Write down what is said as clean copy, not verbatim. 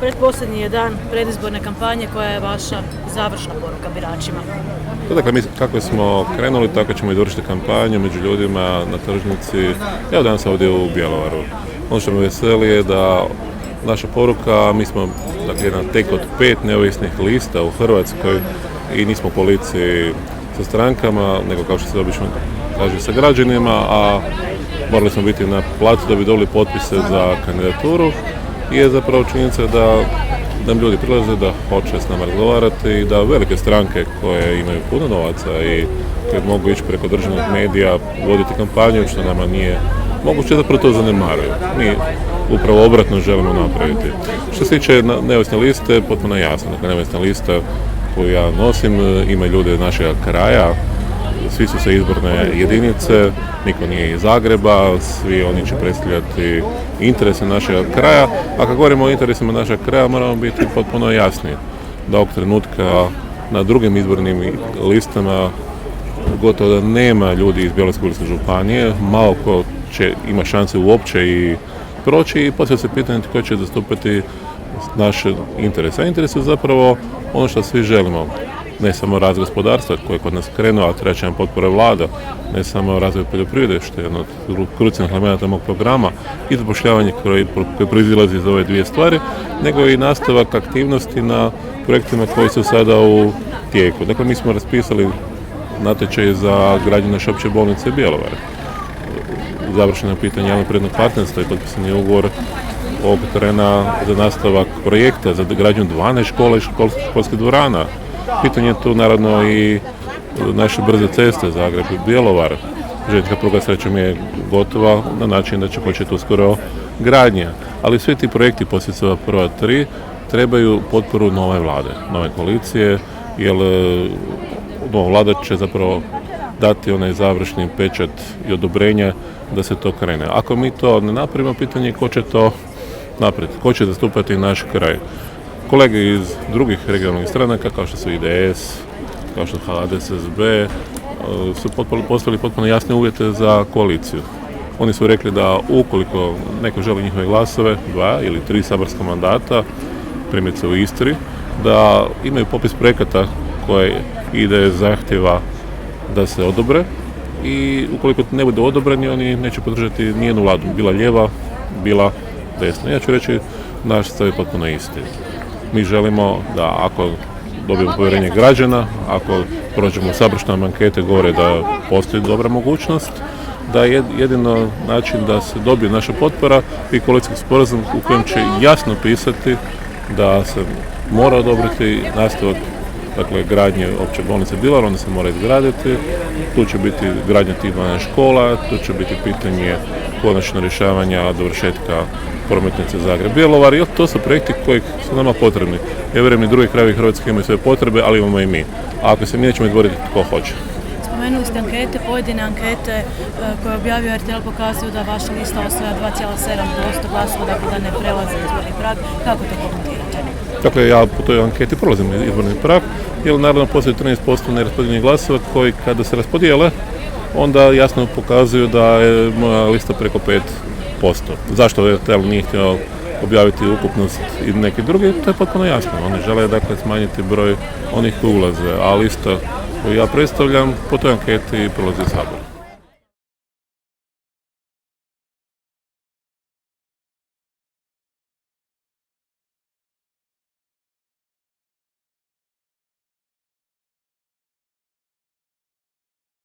Pretposljednji je dan predizborne kampanje, koja je vaša završna poruka biračima? Dakle, mi kako smo krenuli, tako ćemo i dovršiti kampanju među ljudima na tržnici. Evo danas ovdje u Bjelovaru. Ono što me veseli je da naša poruka, mi smo dakle, jedan tek od 5 neovisnih lista u Hrvatskoj i nismo u koaliciji sa strankama, nego kao što se obično kaže sa građanima, a morali smo biti na placu da bi dobili potpise za kandidaturu. I je zapravo činjenica da nam ljudi prilaze, da hoće s nama razgovarati i da velike stranke koje imaju puno novaca i koje mogu ići preko državnih medija voditi kampanju, što nama nije moguće, zapravo to zanemaruju. Mi upravo obratno želimo napraviti. Što se tiče neovisne liste, potpuno jasno. Dakle, neovisna lista koju ja nosim ima ljude našega kraja, svi su se izborne jedinice, niko nije iz Zagreba, svi oni će predstavljati interese našeg kraja, a kad govorimo o interesima našeg kraja moramo biti potpuno jasni da ovog trenutka na drugim izbornim listama gotovo da nema ljudi iz Bjelovarsko-bilogorske županije, malo ko će ima šanse uopće i proći i poslije se pitanje tko će zastupati naše interese. A interese je zapravo ono što svi želimo. Ne samo razvoj gospodarstva koji je kod nas krenuo, a treća nam potpora vlada, ne samo razvoj poljoprivrede, što je jedno od krucijalnih elemenata mog programa, i zapošljavanje koje proizilazi iz ove dvije stvari, nego i nastavak aktivnosti na projektima koji su sada u tijeku. Dakle, mi smo raspisali natječaj za gradnju naše opće bolnice Bjelovar. Završeno pitanje javno-privatnog partnerstva i potpisan je ugovor ovog trena za nastavak projekta za gradnju 12 škola i školskih dvorana. Pitanje je tu naravno i naše brze ceste Zagreb i Bjelovar. Željeznička pruga srećom je gotova na način da će početi uskoro gradnja. Ali svi ti projekti, poslije ova prva 3, trebaju potporu nove vlade, nove koalicije, jer nova vlada će zapravo dati onaj završni pečat i odobrenje da se to krene. Ako mi to ne napravimo, pitanje je ko će to napraviti, ko će zastupati naš kraj. Kolege iz drugih regionalnih stranaka, kao što su IDS, kao što HDSSB, su postavili potpuno jasne uvjete za koaliciju. Oni su rekli da ukoliko neko želi njihove glasove, 2 ili 3 saborska mandata, primjerice u Istri, da imaju popis projekata koje ide zahtjeva da se odobre i ukoliko ne budu odobreni, oni neće podržati nijednu vladu, bila lijeva, bila desna. Ja ću reći, naš stav je potpuno isti. Mi želimo da ako dobijemo povjerenje građana, ako prođemo saborske ankete govore da postoji dobra mogućnost, da je jedino način da se dobije naša potpora i koalicijski sporazum u kojem će jasno pisati da se mora odobriti nastavak dakle, gradnje opće bolnice Bjelovar, onda se mora izgraditi, tu će biti gradnja tih 12 škola, tu će biti pitanje konačno rješavanja dovršetka prometnice Zagreb-Bjelovar, jer to su projekti koji su nama potrebni. Ja vjerujem i drugi krajevi Hrvatske imaju sve potrebe, ali imamo i mi. A ako se mi nećemo izboriti, tko hoće? Spomenuli ste ankete, pojedine ankete koje je objavio RTL pokazuju da vaša lista osvaja 2,7% glasova, dakle da ne prelazi izborni prag. Kako to komentirate? Dakle, ja po toj anketi prolazim izborni prag, jer naravno postoji 13% neraspodijeljenih glasova koji kada se raspodijele, onda jasno pokazuju da je moja lista preko 5%. Zašto RTL nije htio objaviti ukupnost i neki drugi, to je potpuno jasno. Oni žele dakle smanjiti broj onih koji ulaze, a lista koju ja predstavljam po toj anketi prolazi Sabor.